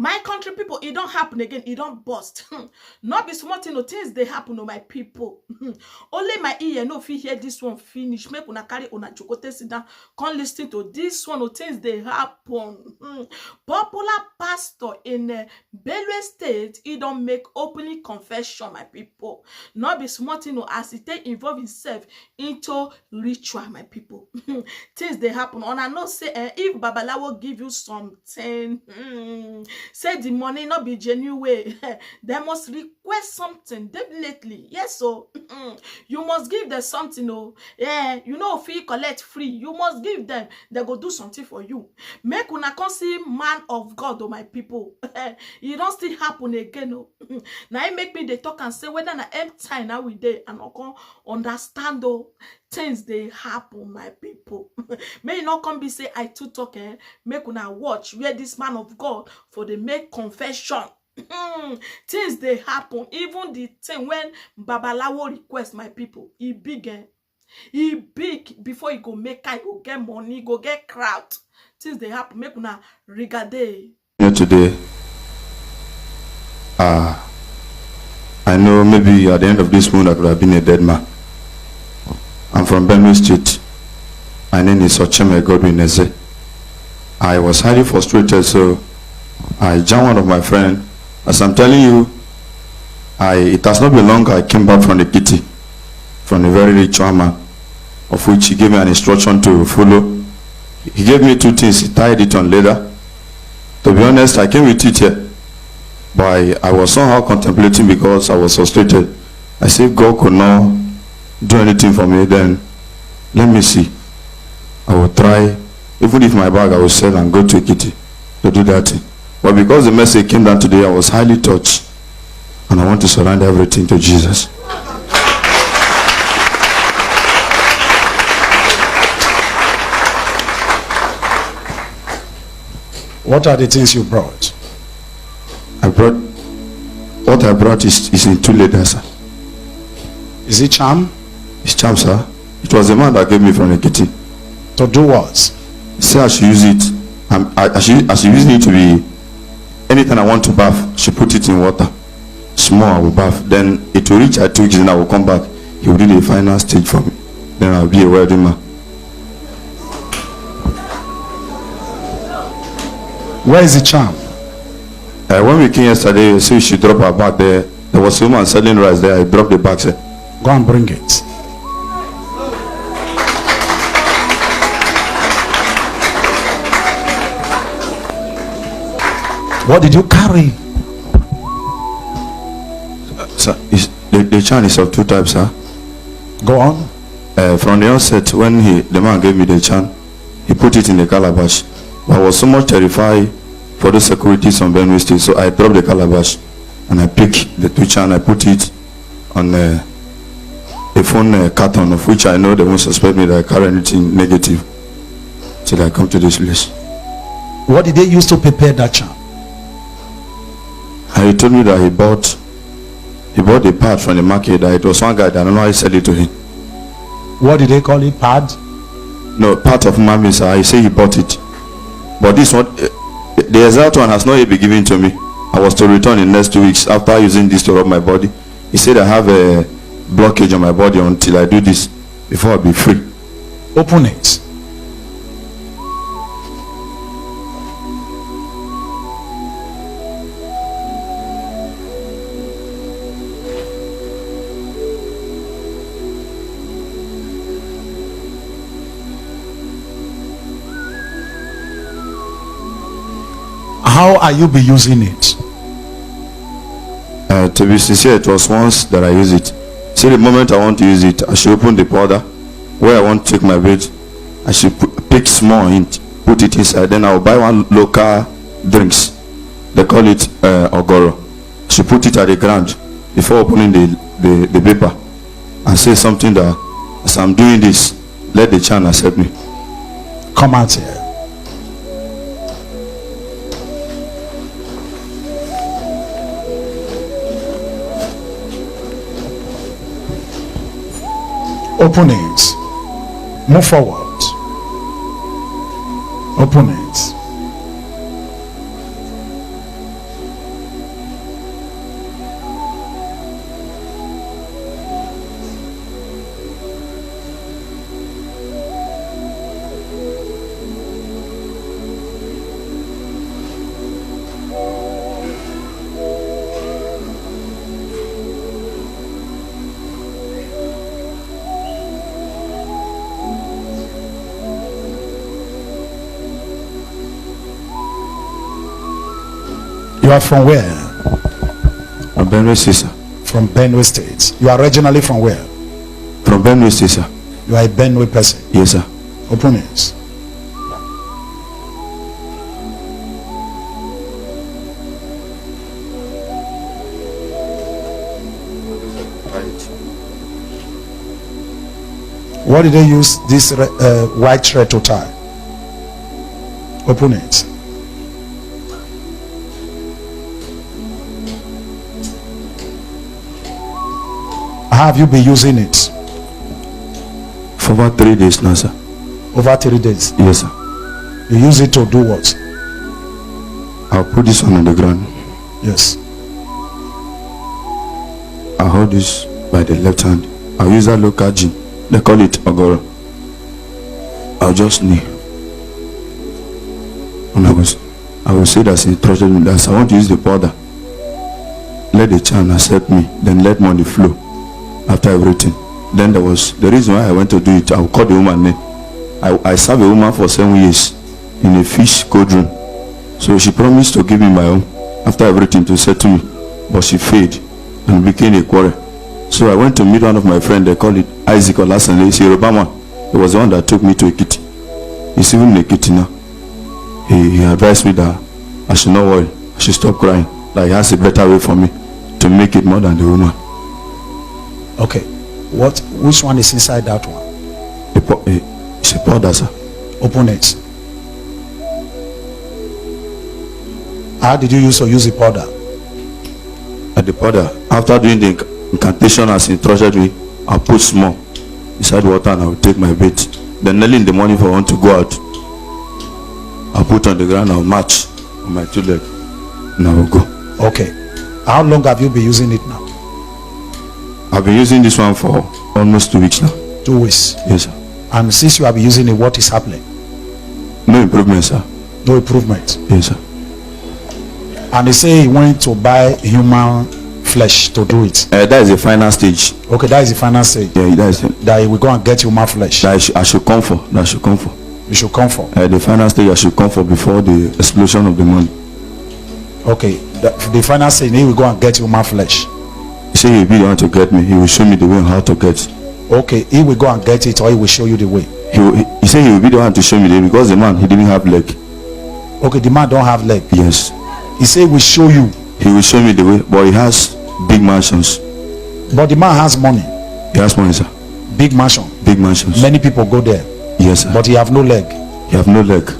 My country people, it don't happen again. It don't bust. Not be smart, things they happen to my people. Only my ear no fit hear this one finish. Make una carry una chokote sit down. Come listen to this one. Things they happen. Popular pastor in Benue State, he don't make openly confession, my people. Not be smart, as he take involve himself into ritual, my people. Things they happen. And I know say if Babalawo give you something. Say the money not be genuine way. They must request something definitely. Yes, so you must give them something. Oh, yeah, you know, if you collect free, you must give them. They go do something for you. Make una come see man of God, oh my people. It don't still happen again. Oh, now it make me they talk and say whether na end time now we dey and I can understand oh things they happen, my people. May you not come be say I too talk. Make una watch where this man of God for the make confession. Things they happen. Even the thing when Babalawo request, my people, he big. He big before he go make I go get money, go get crowd. Things they happen. Make una regade. Today, I know maybe at the end of this moon I could have been a dead man. I'm from Benue State. My name is Enenche. I was highly frustrated, so I joined one of my friends. As I'm telling you, it has not been long I came back from the kitty, from a very rich man, of which he gave me an instruction to follow. He gave me two things. He tied it on leather. To be honest, I came with it here, but I was somehow contemplating because I was frustrated. I said, God could not do anything for me, then let me see. I will try, even if my bag I will sell and go to a kitty to do that thing. But because the message came down today, I was highly touched, and I want to surrender everything to Jesus. What are the things you brought? What I brought is in two letters, sir. Is it charm? It's charm, sir. It was the man that gave me from the kitty. To do what? He said I should use it. I should use it to be, anytime I want to bath, she put it in water. Small, I will bath. Then it will reach at 2 weeks and I will come back. He will do the final stage for me. Then I'll be a wedding man. Where is the charm? When we came yesterday, so she dropped her bag there. There was a woman selling rice there. I dropped the bag, sir. Go and bring it. What did you carry? Sir, the charm is of two types, sir. Go on. From the onset, when the man gave me the charm, he put it in the calabash. I was so much terrified for the securities on Benue State, so I dropped the calabash and I picked the two charm. I put it on a phone carton, of which I know they won't suspect me that I carry anything negative till I come to this place. What did they use to prepare that charm? And he told me that he bought the part from the market. That it was one guy that I don't know how he sell it to him. What did they call it? Pad? No, part of Mami, sir. He said he bought it. But this one, the exact one has not yet been given to me. I was to return in next 2 weeks after using this to rub my body. He said I have a blockage on my body until I do this before I'll be free. Open it. How are you be using it? To be sincere, it was once that I use it. See, the moment I want to use it, I should open the powder where I want to take my bed. I should pick small hint, put it inside. Then I'll buy one local drinks. They call it ogoro. I should put it at the ground before opening the paper and say something that, as I'm doing this, let the charm accept me. Come out here. Open it. Move forward. Open it. You are from where? From Benue State, sir. From Benue State. You are originally from where? From Benue State, sir. You are a Benue person. Yes, sir. Open it. What did they use this white thread to tie? Open it. How have you been using it? For about 3 days now, sir. Over 3 days. Yes, sir. You use it to do what? I'll put this one on the ground. Yes. I'll hold this by the left hand. I'll use that local gin. They call it Ogoro. I'll just kneel. And I will say that he trusted me. That I want to use the powder. Let the child accept me. Then let money flow. After everything. Then there was the reason why I went to do it. I will call the woman name. I served a woman for 7 years in a fish cold room. So she promised to give me my own after everything to settle me. But she failed and became a quarrel. So I went to meet one of my friends. They call it Isaac or last name. He's Obama. He was the one that took me to Ekiti. He's even in Ekiti now. He advised me that I should not worry. I should stop crying. That he has a better way for me to make it more than the woman. Okay. Which one is inside that one? It's a powder, sir. Open it. How did you use the powder? At the powder, after doing the incantation as instructed me, I'll put small inside water and I'll take my bait. Then early in the morning if I want to go out, I'll put on the ground, I'll march on my 2 legs and I will go. Okay. How long have you been using it now? I've been using this one for almost 2 weeks now. 2 weeks? Yes, sir. And since you have been using it, what is happening? No improvement, sir. No improvement? Yes, sir. And they say he went to buy human flesh to do it. That is the final stage. Okay, that is the final stage. Yeah, that is it. That he will go and get human flesh. That I should come for. That I should come for. You should come for. The final stage I should come for before the explosion of the money. Okay, the final stage he will go and get human flesh. He said he will be the one to get me. He will show me the way on how to get it. Okay, he will go and get it, or he will show you the way. He said he will be the one to show me the way because the man, he didn't have leg. Okay, the man don't have leg. Yes. He said he will show you. He will show me the way, but he has big mansions. But the man has money. He has money, sir. Big mansion. Big mansions. Many people go there. Yes, sir. But he have no leg. He have no leg.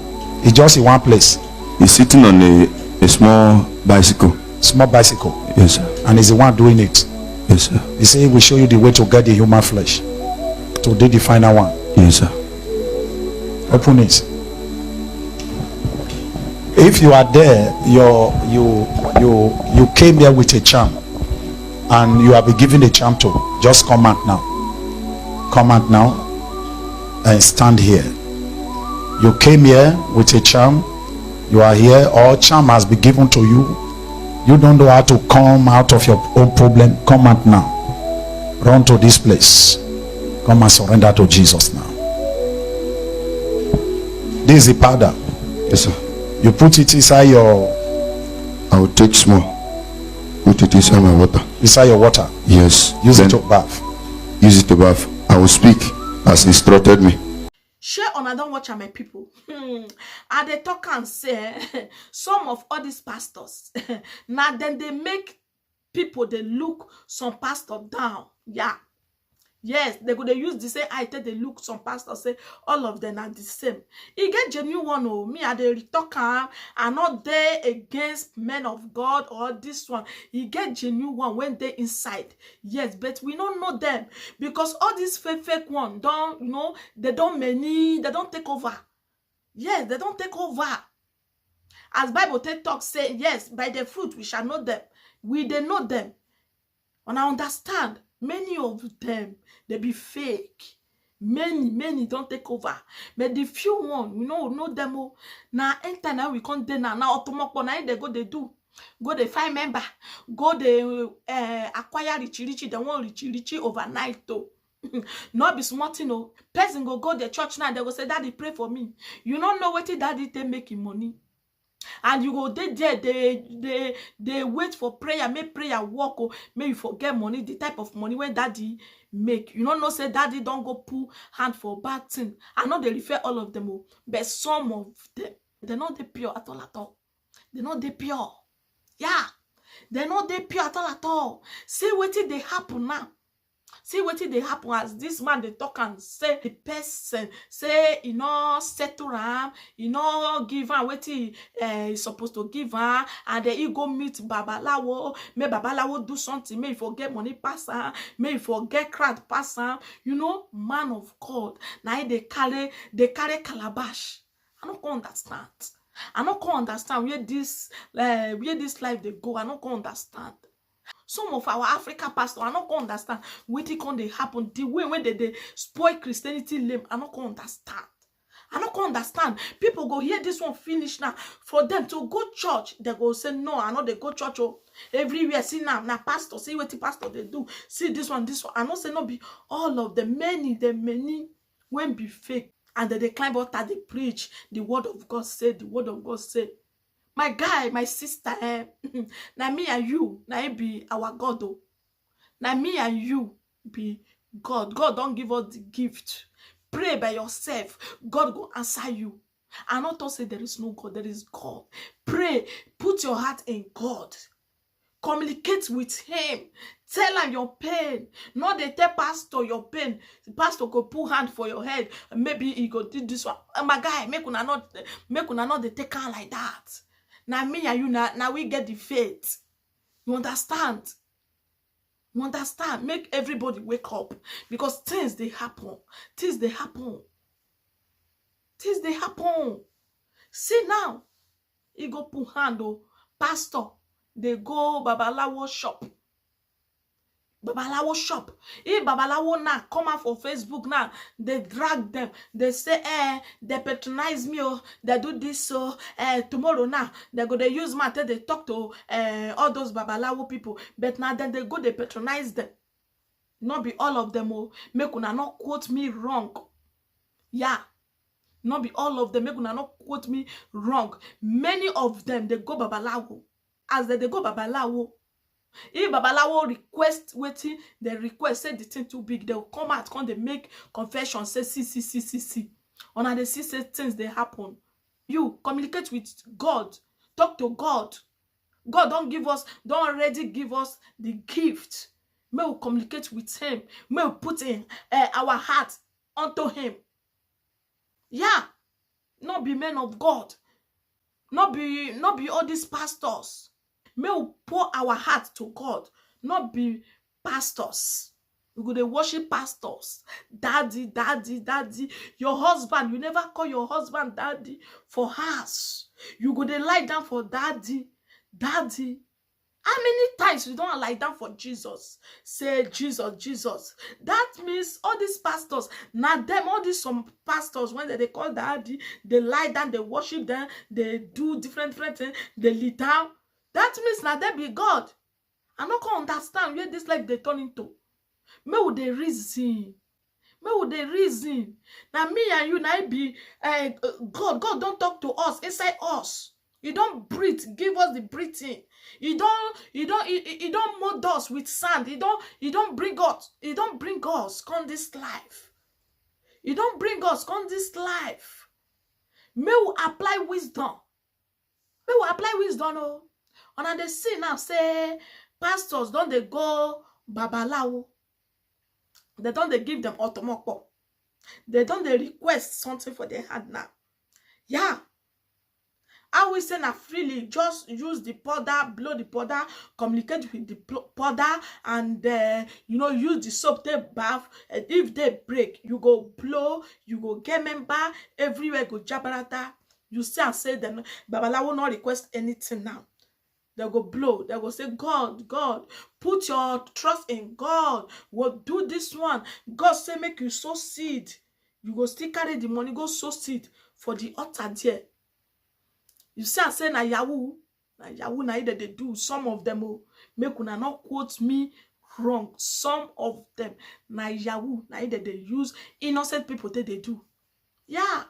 He's just in one place. He's sitting on a small bicycle. Small bicycle. Yes, sir. And he's the one doing it. Yes, sir. He said he will show you the way to get the human flesh. To do the final one. Yes, sir. Open it. If you are there, you came here with a charm, and you have been given a charm to. Just come out now. Come out now, and stand here. You came here with a charm. You are here. All charm has been given to you. You don't know how to come out of your own problem. Come out now. Run to this place. Come and surrender to Jesus now. This is the powder. Yes, sir. You put it inside your... I will take small. Put it inside my water. Inside your water? Yes. Use it to bath. Use it to bath. I will speak as instructed me. Share on I don't watch my people. And they talk and say some of all these pastors now then they make people they look some pastor down. Yeah. Yes, they go they use the same I tell they look some pastors say all of them are the same. You get genuine one oh me are the talker are not there against men of God or this one. You get genuine one when they inside. Yes, but we don't know them because all these fake one don't they don't take over. Yes, they don't take over. As Bible talk say yes, by the fruit we shall know them. We they know them. And I understand many of them they be fake. Many don't take over. But the few one, know them all. Now enter now we can't now. Now automobile now they go they do. Go they find member. Go they acquire richie. They want richie overnight though. Not be smart, person go the church now. They go say, Daddy, pray for me. You don't know what daddy they making money. And you go there, they wait for prayer, make prayer work, or may you forget money, the type of money when daddy make. You don't know, say daddy don't go pull hand for bad thing. I know they refer all of them, but some of them, they're not the pure at all. They're not the pure. Yeah, they're not the pure at all. See what they happen now. See what they happen as this man they talk and say the person say settle am, give am what he is supposed to give am, and then he go meet babalawo, may babalawo do something, may he forget money pass am, may he forget crowd pass am, man of God. Now they carry calabash. I don't understand. I don't understand where this life they go. I don't understand. Some of our African pastors, I don't understand what they happen. The way when they spoil Christianity lame, I don't understand. I don't understand. People go hear this one finish now. For them to go church, they go say, no, I know they go church everywhere. See now pastor, see what the pastor they do. See this one. I know say no be all of the many when be fake. And then they climb out and they preach. The word of God said, the word of God said. My guy, my sister, now me and you, now it be our God. Now me and you be God. God don't give us the gift. Pray by yourself. God will answer you. And not to say there is no God, there is God. Pray. Put your heart in God. Communicate with him. Tell him your pain. Not they tell pastor your pain. The pastor go put hand for your head. Maybe he go do this one. My guy, make una not they take her like that. Now me and you now we get the faith. You understand? You understand? Make everybody wake up. Because things they happen. Things they happen. Things they happen. See now. He go put hand pastor. They go babalawo shop. Babalawo shop. If babalawo now come out for Facebook now, they drag them. They say, they patronize me, they do this, so tomorrow now, they go, they use matter, they talk to all those babalawo people. But now then they go, they patronize them. Not be all of them, make una not quote me wrong. Yeah. Not be all of them, make una not quote me wrong. Many of them, they go babalawo. As they go babalawo, if babalawo request waiting, they request say the thing too big, they'll come out, they make confession, say see. On the see say things they happen. You communicate with God, talk to God. God don't already give us the gift. May we communicate with him. May we put in our heart unto him. Yeah, not be men of God, not be all these pastors. May we pour our heart to God, not be pastors. You go to worship pastors. Daddy. Your husband, you never call your husband daddy for house. You go to lie down for daddy. How many times you don't lie down for Jesus? Say Jesus. That means all these pastors, now them, all these some pastors, when they call daddy, they lie down, they worship them, they do different things, they lie down. That means now they be God. I don't understand where this life they turn into. May would they reason? Now me and you now be God don't talk to us inside us. You don't breathe, give us the breathing. You don't mold us with sand. You don't bring us come this life. You don't bring us come this life. May we apply wisdom. Oh. And they see now say pastors don't they go babalawo. They don't they give them otomoko. They don't they request something for their hand now. Yeah. I will say now freely, just use the powder, blow the powder, communicate with the powder, and use the soap they bath. And if they break, you go blow, you go get member, everywhere go jabarata. You see and say them, Babala will not request anything now. They go blow, they go say, God, put your trust in God. What do this one? God say make you sow seed. You go still carry the money, go sow seed for the altar there. You see, I say na yawu na either they do. Some of them make una not quote me wrong. Some of them na yawu na either they use innocent people that they do. Yeah.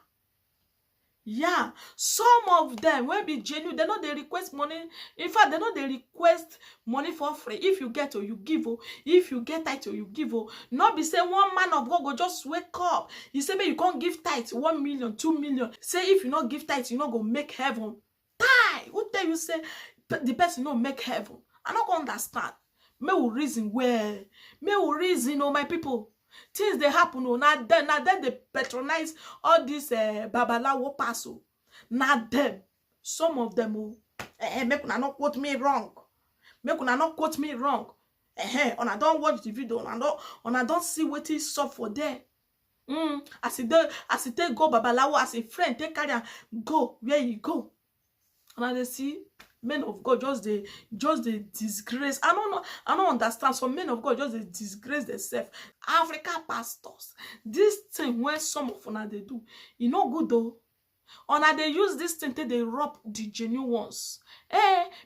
Yeah, some of them will be genuine. They know they request money. In fact, they know they request money for free. If you get or you give, oh, if you get tithe or you give, oh, not be say one man of God go just wake up. You say, you can't give tithe 1 million, 2 million. Say if you not give tithe, you not go make heaven. Die. Who tell you say the person not make heaven? I not gonna understand. May we reason where? May we reason, oh my people. Things they happen, oh, now then they patronize all this babalawo passo. Now them, some of them, oh, make una not quote me wrong. Make una not quote me wrong. On I don't watch the video, on I don't see what is up for there. As it take go babalawo, as a friend, take carry and go where you go. And they see men of God just the disgrace. I don't understand. Some men of God just they disgrace themselves. Africa pastors, this thing when some of una they do, you know good though. Una they use this thing till they rob the genuine ones.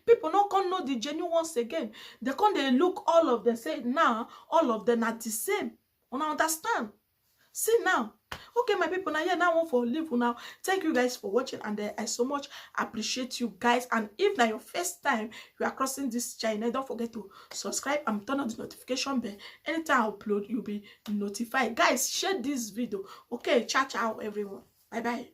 People not can know the genuine ones again. They can't they look all of them say now all of them are the same. Una understand? See now. Okay, my people, now here now one for leave now. Thank you guys for watching, and I so much appreciate you guys. And if now your first time you are crossing this channel, don't forget to subscribe and turn on the notification bell. Anytime I upload, you'll be notified. Guys, share this video. Okay, ciao everyone. Bye bye.